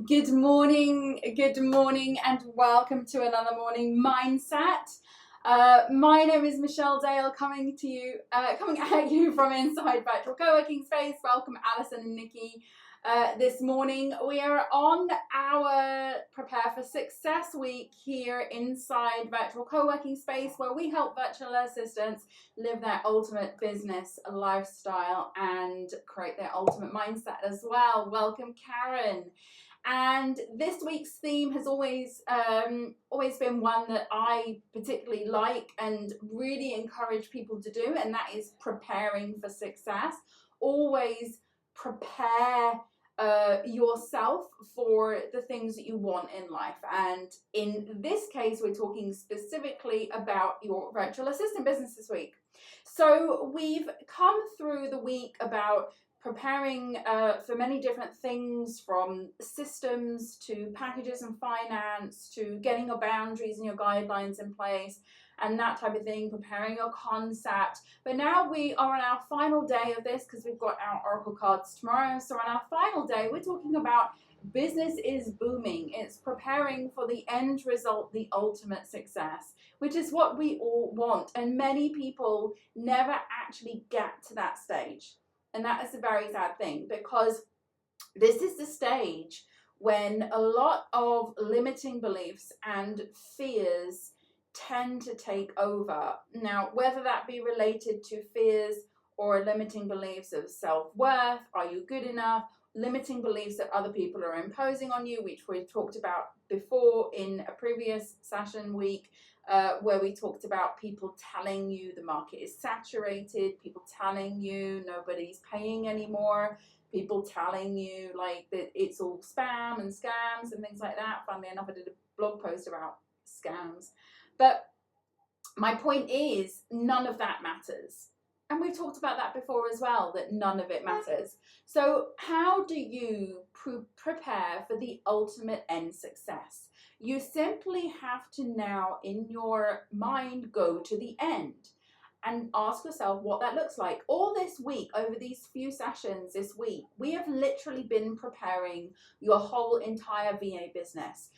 Good morning, and welcome to another morning mindset. My name is Michelle Dale, coming at you from inside virtual co-working space. Welcome, Alison and Nikki. This morning we are on our Prepare for Success week here inside virtual co-working space, where we help virtual assistants live their ultimate business lifestyle and create their ultimate mindset as well. Welcome, Karen. And this week's theme has always been one that I particularly like and really encourage people to do, and that is preparing for success. Always prepare yourself for the things that you want in life. And in this case, we're talking specifically about your virtual assistant business this week. So we've come through the week about preparing for many different things, from systems to packages and finance to getting your boundaries and your guidelines in place and that type of thing, preparing your concept. But now we are on our final day of this, because we've got our Oracle cards tomorrow. So on our final day, we're talking about business is booming. It's preparing for the end result, the ultimate success, which is what we all want. And many people never actually get to that stage. And that is a very sad thing, because this is the stage when a lot of limiting beliefs and fears tend to take over. Now, whether that be related to fears or limiting beliefs of self-worth, are you good enough, limiting beliefs that other people are imposing on you, which we talked about before in a previous session week, where we talked about people telling you the market is saturated, people telling you nobody's paying anymore, people telling you like that it's all spam and scams and things like that. Funnily enough, I did a blog post about scams. But my point is, none of that matters. And we've talked about that before as well, that none of it matters. So how do you prepare for the ultimate end success? You simply have to now, in your mind, go to the end and ask yourself what that looks like. All this week, over these few sessions this week, we have literally been preparing your whole entire VA business.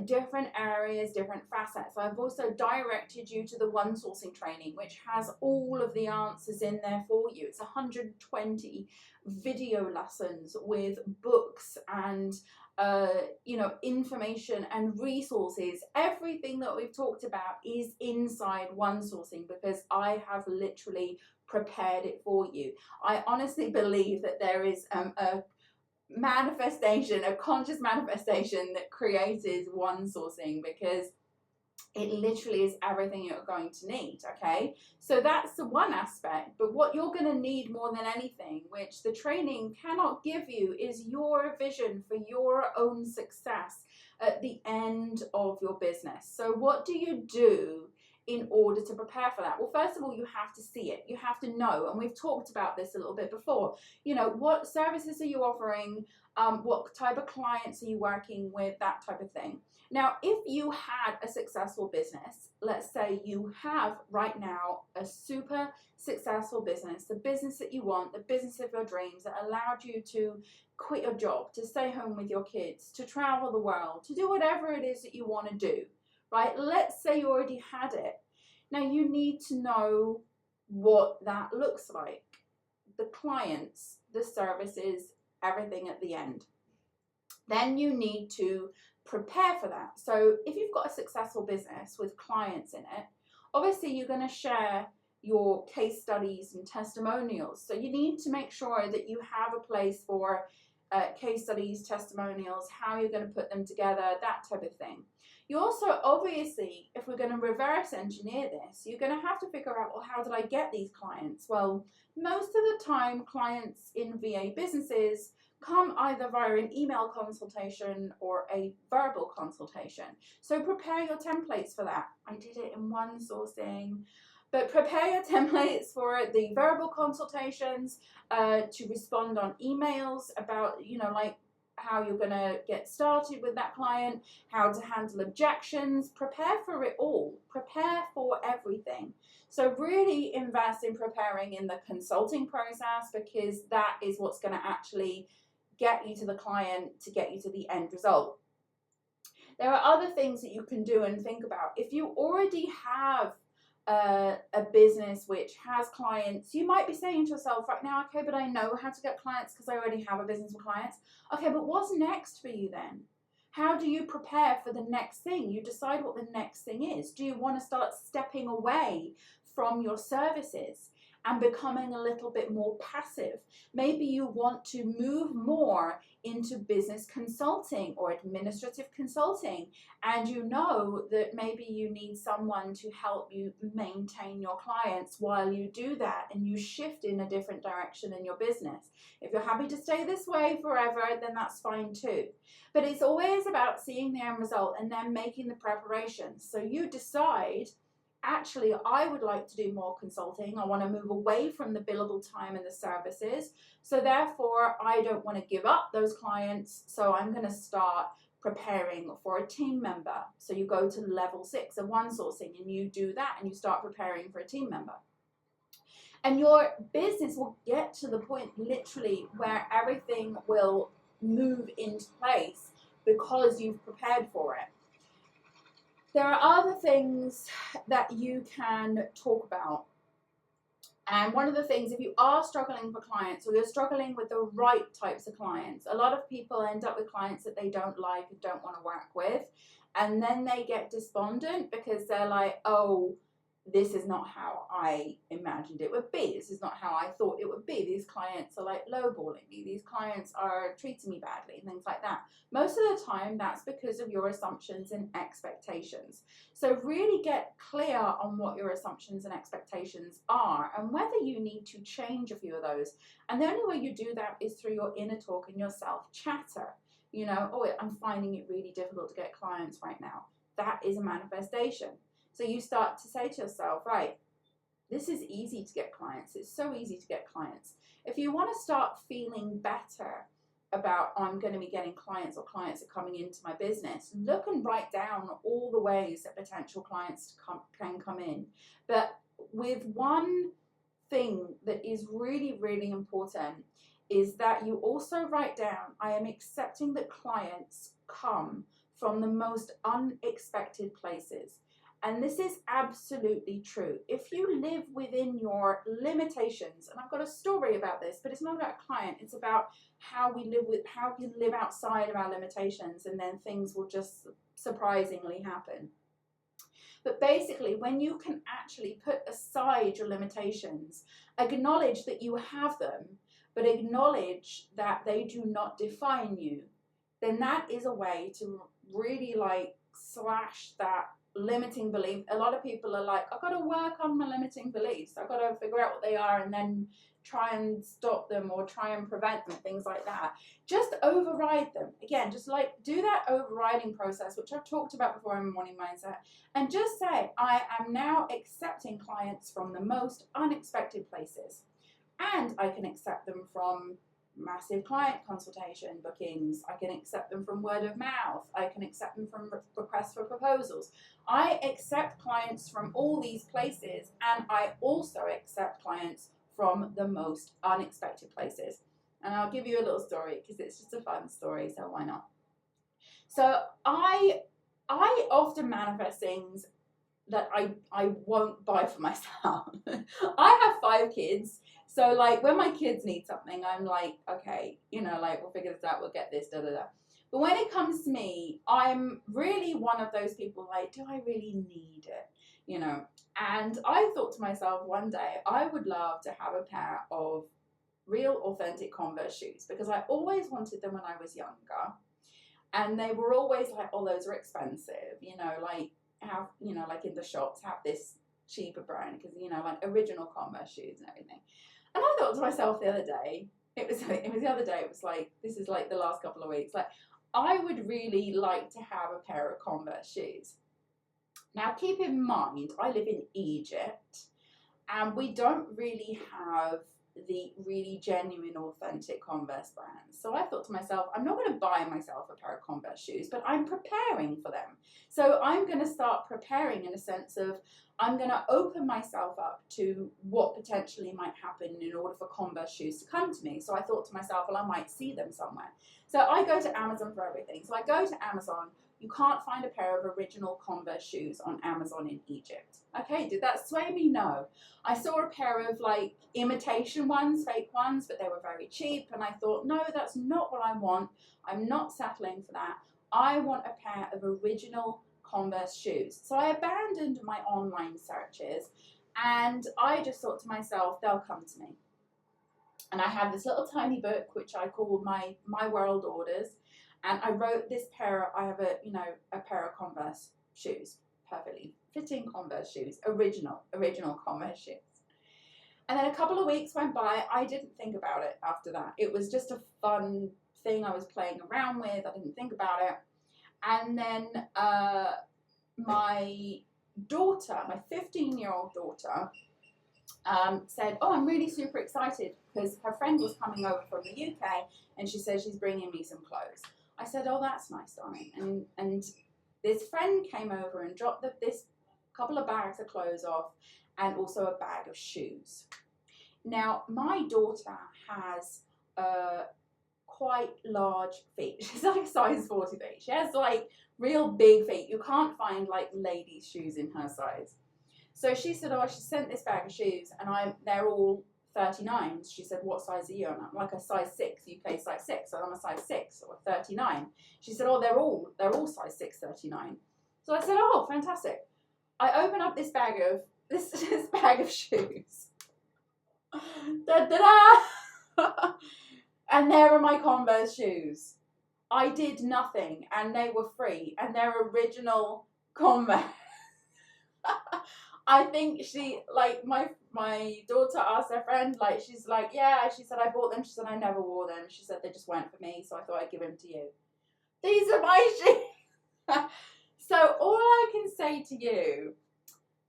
Different areas, different facets. I've also directed you to the one sourcing training, which has all of the answers in there for you. It's 120 video lessons with books and information and resources. Everything that we've talked about is inside one sourcing, because I have literally prepared it for you. I honestly believe that there is a manifestation, a conscious manifestation that created one sourcing, because it literally is everything you're going to need. Okay, so that's the one aspect. But what you're going to need more than anything, which the training cannot give you, is your vision for your own success at the end of your business. So what do you do in order to prepare for that? Well, first of all, you have to see it. You have to know, and we've talked about this a little bit before. What services are you offering? What type of clients are you working with? That type of thing. Now, if you had a successful business, let's say you have right now a super successful business, the business that you want, the business of your dreams, that allowed you to quit your job, to stay home with your kids, to travel the world, to do whatever it is that you want to do, right? Let's say you already had it. Now you need to know what that looks like. The clients, the services, everything at the end. Then you need to prepare for that. So if you've got a successful business with clients in it, obviously you're going to share your case studies and testimonials. So you need to make sure that you have a place for case studies, testimonials, how you're going to put them together, that type of thing. You also, obviously, if we're going to reverse engineer this, you're going to have to figure out, well, how did I get these clients? Well, most of the time, clients in VA businesses come either via an email consultation or a verbal consultation. So prepare your templates for that. I did it in one sourcing. But prepare your templates for the verbal consultations, to respond on emails about, how you're going to get started with that client, how to handle objections. Prepare for it all. Prepare for everything. So really invest in preparing in the consulting process, because that is what's going to actually get you to the client, to get you to the end result. There are other things that you can do and think about. If you already have a business which has clients, you might be saying to yourself right now, okay, but I know how to get clients because I already have a business with clients. Okay, but what's next for you then? How do you prepare for the next thing? You decide what the next thing is. Do you want to start stepping away from your services and becoming a little bit more passive? Maybe you want to move more into business consulting or administrative consulting, and you know that maybe you need someone to help you maintain your clients while you do that, and you shift in a different direction in your business. If you're happy to stay this way forever, then that's fine too. But it's always about seeing the end result and then making the preparations. So you decide, actually, I would like to do more consulting. I want to move away from the billable time and the services. So therefore, I don't want to give up those clients. So I'm going to start preparing for a team member. So you go to level 6 of one sourcing and you do that and you start preparing for a team member. And your business will get to the point literally where everything will move into place because you've prepared for it. There are other things that you can talk about. And one of the things, if you are struggling for clients or you're struggling with the right types of clients, a lot of people end up with clients that they don't like and don't want to work with. And then they get despondent because they're like, oh, this is not how I imagined it would be. This is not how I thought it would be. These clients are like lowballing me. These clients are treating me badly, things like that. Most of the time, that's because of your assumptions and expectations. So really get clear on what your assumptions and expectations are and whether you need to change a few of those. And the only way you do that is through your inner talk and your self-chatter. You know, oh, I'm finding it really difficult to get clients right now. That is a manifestation. So you start to say to yourself, right, this is easy to get clients. It's so easy to get clients. If you want to start feeling better about I'm going to be getting clients or clients are coming into my business, look and write down all the ways that potential clients can come in. But with one thing that is really, really important is that you also write down, I am accepting that clients come from the most unexpected places. And this is absolutely true. If you live within your limitations, and I've got a story about this, but it's not about a client, it's about how we live outside of our limitations, and then things will just surprisingly happen. But basically, when you can actually put aside your limitations, acknowledge that you have them, but acknowledge that they do not define you, then that is a way to really like slash that limiting belief. A lot of people are like, I've got to work on my limiting beliefs. I've got to figure out what they are and then try and stop them or try and prevent them, things like that. Just override them. Again, just like do that overriding process, which I've talked about before in Morning Mindset, and just say, I am now accepting clients from the most unexpected places. And I can accept them from massive client consultation bookings. I can accept them from word of mouth. I can accept them from requests for proposals. I accept clients from all these places, and I also accept clients from the most unexpected places. And I'll give you a little story because it's just a fun story, so why not? So I often manifest things that I won't buy for myself. I have 5 kids. So like when my kids need something, I'm like, okay, you know, like we'll figure this out, we'll get this, da da da. But when it comes to me, I'm really one of those people like, do I really need it? You know, and I thought to myself one day, I would love to have a pair of real authentic Converse shoes because I always wanted them when I was younger. And they were always like, oh, those are expensive, you know, like have, you know, like in the shops, have this cheaper brand because, you know, like original Converse shoes and everything. And I thought to myself the other day, it was the other day, it was like, this is like the last couple of weeks, like I would really like to have a pair of Converse shoes. Now keep in mind, I live in Egypt and we don't really have the really genuine, authentic Converse brands. So I thought to myself, I'm not going to buy myself a pair of Converse shoes, but I'm preparing for them. So I'm going to start preparing in a sense of, I'm going to open myself up to what potentially might happen in order for Converse shoes to come to me. So I thought to myself, well, I might see them somewhere. So I go to Amazon for everything. So I go to Amazon. You can't find a pair of original Converse shoes on Amazon in Egypt. Okay, did that sway me? No. I saw a pair of like imitation ones, fake ones, but they were very cheap. And I thought, no, that's not what I want. I'm not settling for that. I want a pair of original Converse shoes. So I abandoned my online searches and I just thought to myself, they'll come to me. And I have this little tiny book, which I call my world orders. And I wrote this pair, I have a pair of Converse shoes, perfectly fitting Converse shoes, original Converse shoes. And then a couple of weeks went by. I didn't think about it after that. It was just a fun thing I was playing around with. I didn't think about it. And then my daughter, my 15-year-old daughter, said, oh, I'm really super excited because her friend was coming over from the UK and she said she's bringing me some clothes. I said, oh, that's nice, darling. And this friend came over and dropped this couple of bags of clothes off and also a bag of shoes. Now, my daughter has quite large feet. She's like a size 40 feet. She has like real big feet. You can't find like ladies' shoes in her size. So she said, oh, she sent this bag of shoes and they're all 39s. She said, what size are you? And I'm like a size 6, UK size 6. So I'm a size 6 or 39. She said, oh, they're all size 6, 39. So I said, oh, fantastic. I open up this bag of shoes. Da-da-da! And there are my Converse shoes. I did nothing and they were free and they're original Converse. I think she, like, my daughter asked her friend, like, she's like, yeah, she said, I bought them. She said, I never wore them. She said, they just weren't for me, so I thought I'd give them to you. These are my shoes. So all I can say to you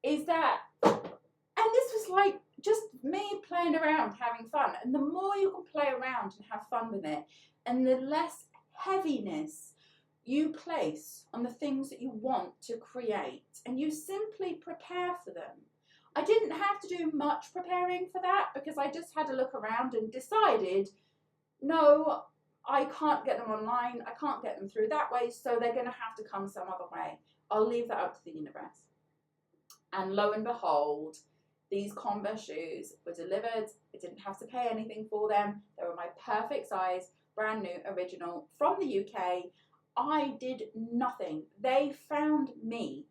is that, and this was like just me playing around, having fun. And the more you can play around and have fun with it, and the less heaviness you place on the things that you want to create, and you simply prepare for them. I didn't have to do much preparing for that because I just had to look around and decided, no, I can't get them online. I can't get them through that way, so they're going to have to come some other way. I'll leave that up to the universe. And lo and behold, these Converse shoes were delivered. I didn't have to pay anything for them. They were my perfect size, brand new, original, from the UK. I did nothing. They found me.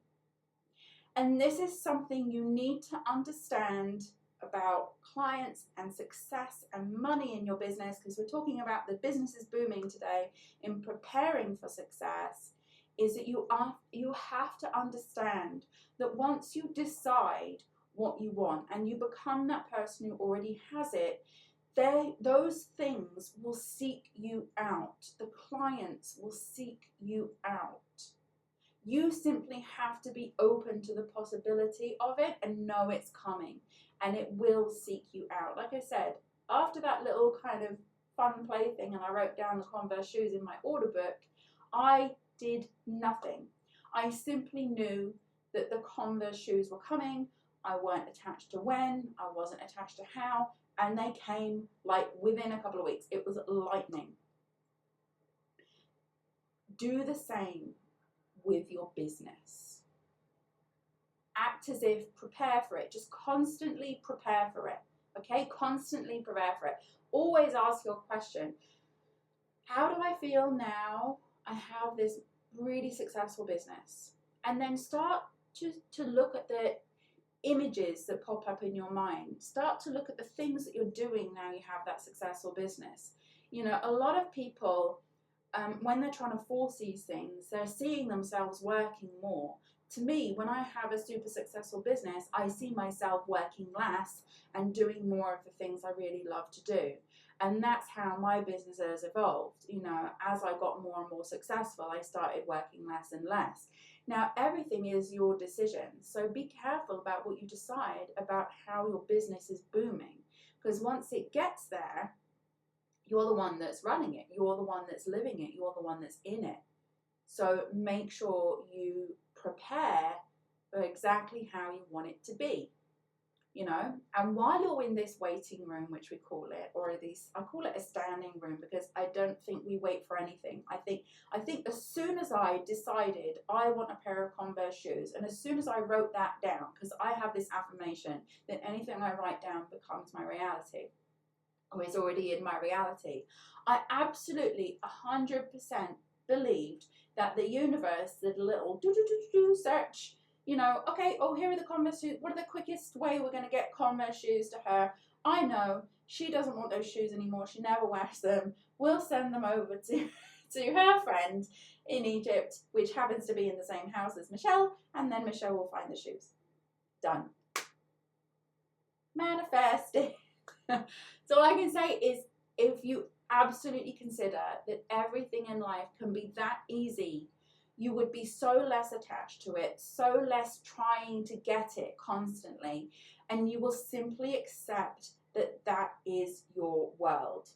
And this is something you need to understand about clients and success and money in your business, because we're talking about the business is booming today. In preparing for success is that you have to understand that once you decide what you want and you become that person who already has it, those things will seek you out. The clients will seek you out. You simply have to be open to the possibility of it and know it's coming, and it will seek you out. Like I said, after that little kind of fun play thing and I wrote down the Converse shoes in my order book, I did nothing. I simply knew that the Converse shoes were coming. I weren't attached to when, I wasn't attached to how, and they came like within a couple of weeks. It was lightning. Do the same with your business. Act as if, prepare for it. Just constantly prepare for it. Okay? Constantly prepare for it. Always ask your question, how do I feel now I have this really successful business? And then start to look at the images that pop up in your mind. Start to look at the things that you're doing now you have that successful business. You know, a lot of people, when they're trying to force these things, they're seeing themselves working more. To me, when I have a super successful business, I see myself working less and doing more of the things I really love to do. And that's how my business has evolved. You know, as I got more and more successful, I started working less and less. Now, everything is your decision. So be careful about what you decide about how your business is booming. Because once it gets there, you're the one that's running it. You're the one that's living it. You're the one that's in it. So make sure you prepare exactly how you want it to be, you know. And while you're in this waiting room, which we call it, or I call it a standing room, because I don't think we wait for anything. I think as soon as I decided I want a pair of Converse shoes, and as soon as I wrote that down, because I have this affirmation that anything I write down becomes my reality, or is already in my reality, I absolutely 100% believed that the universe did a little do search, you know. Okay, oh, here are the Converse shoes. What are the quickest way we're going to get Converse shoes to her? I know she doesn't want those shoes anymore. She never wears them. We'll send them over to her friend in Egypt, which happens to be in the same house as Michelle, and then Michelle will find the shoes. Done. Manifesting. So all I can say is, if you absolutely consider that everything in life can be that easy, you would be so less attached to it, so less trying to get it constantly, and you will simply accept that that is your world.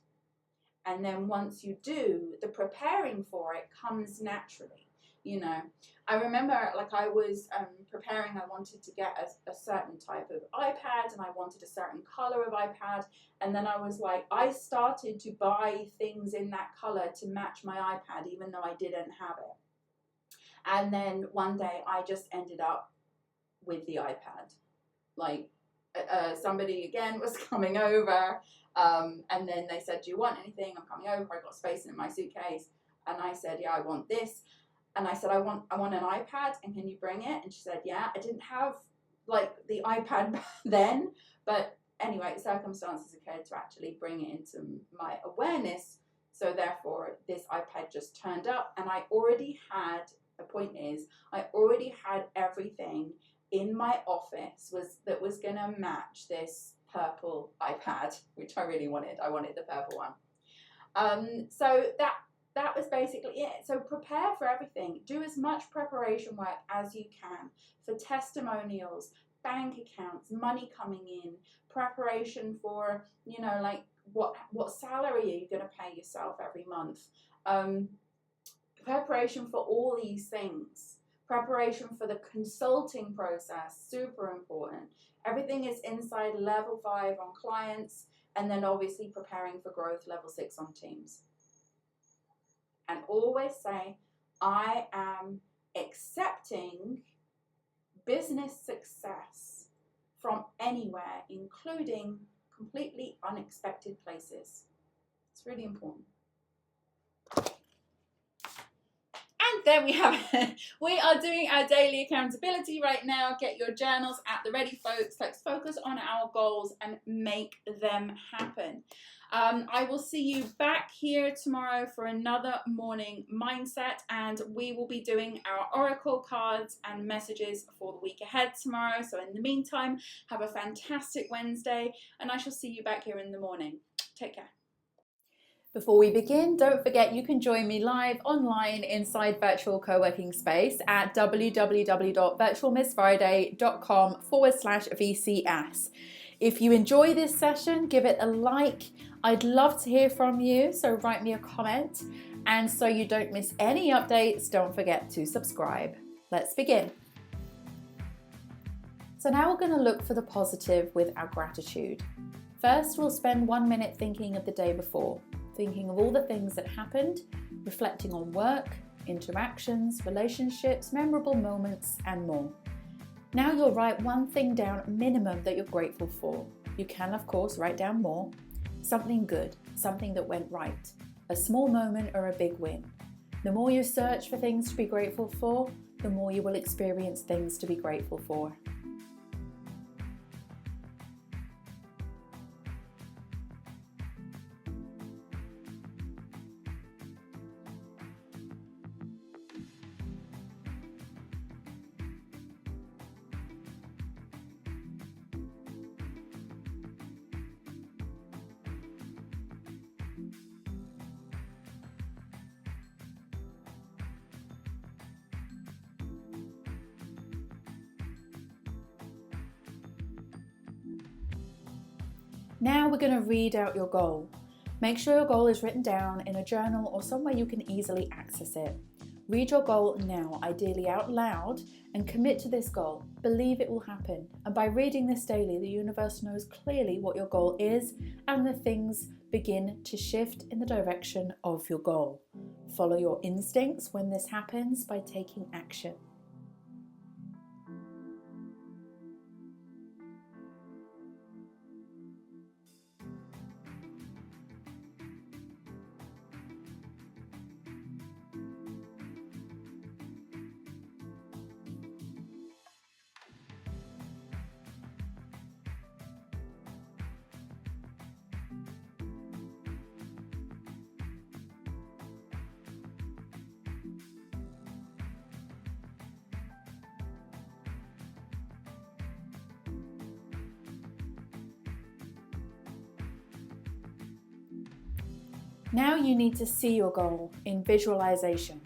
And then once you do, the preparing for it comes naturally. You know, I remember, like, I was preparing, I wanted to get a certain type of iPad, and I wanted a certain color of iPad, and then I was like, I started to buy things in that color to match my iPad, even though I didn't have it. And then one day I just ended up with the iPad. Like, somebody again was coming over, and then they said, do you want anything? I'm coming over, I got space in my suitcase, and I said, yeah, I want this. And I said, I want an iPad, and can you bring it? And she said, yeah. I didn't have, like, the iPad then, but anyway, circumstances occurred to actually bring it into my awareness. So therefore, this iPad just turned up, and I already had, the point is, I already had everything in my office that was going to match this purple iPad, which I really wanted. I wanted the purple one. So that was basically it. So prepare for everything. Do as much preparation work as you can for testimonials, bank accounts, money coming in, preparation for, you know, like what salary are you going to pay yourself every month? Preparation for all these things. Preparation for the consulting process, super important. Everything is inside level 5 on clients, and then obviously preparing for growth level 6 on teams. And always say, I am accepting business success from anywhere, including completely unexpected places. It's really important. And there we have it. We are doing our daily accountability right now. Get your journals at the ready, folks. Let's focus on our goals and make them happen. I will see you back here tomorrow for another morning mindset, and we will be doing our oracle cards and messages for the week ahead tomorrow. So in the meantime, have a fantastic Wednesday, and I shall see you back here in the morning. Take care. Before we begin, don't forget you can join me live online inside Virtual Co-working Space at www.virtualmissfriday.com/VCS. If you enjoy this session, give it a like. I'd love to hear from you, so write me a comment. And so you don't miss any updates, don't forget to subscribe. Let's begin. So now we're going to look for the positive with our gratitude. First, we'll spend 1 minute thinking of the day before, thinking of all the things that happened, reflecting on work, interactions, relationships, memorable moments, and more. Now you'll write one thing down minimum that you're grateful for. You can, of course, write down more. Something good, something that went right, a small moment or a big win. The more you search for things to be grateful for, the more you will experience things to be grateful for. Now we're going to read out your goal. Make sure your goal is written down in a journal or somewhere you can easily access it. Read your goal now, ideally out loud, and commit to this goal. Believe it will happen. And by reading this daily, the universe knows clearly what your goal is, and the things begin to shift in the direction of your goal. Follow your instincts when this happens by taking action. Now you need to see your goal in visualization.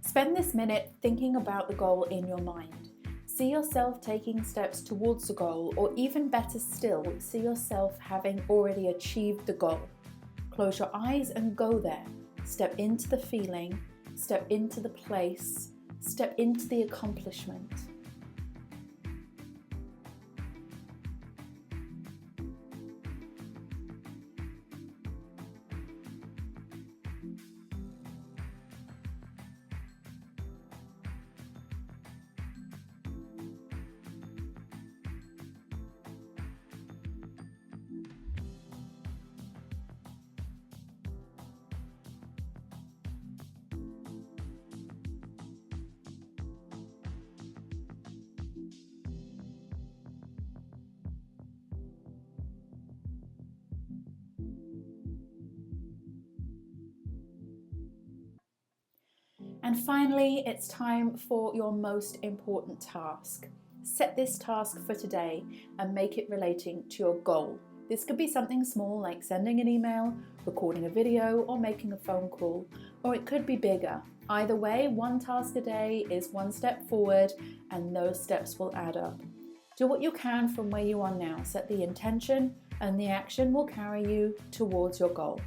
Spend this minute thinking about the goal in your mind. See yourself taking steps towards the goal, or even better still, see yourself having already achieved the goal. Close your eyes and go there. Step into the feeling, step into the place, step into the accomplishment. And finally, it's time for your most important task. Set this task for today and make it relating to your goal. This could be something small like sending an email, recording a video, or making a phone call, or it could be bigger. Either way, one task a day is one step forward, and those steps will add up. Do what you can from where you are now. Set the intention, and the action will carry you towards your goal.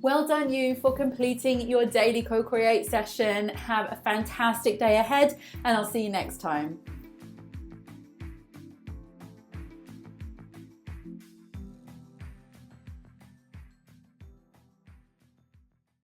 Well done you for completing your daily co-create session. Have a fantastic day ahead, and I'll see you next time.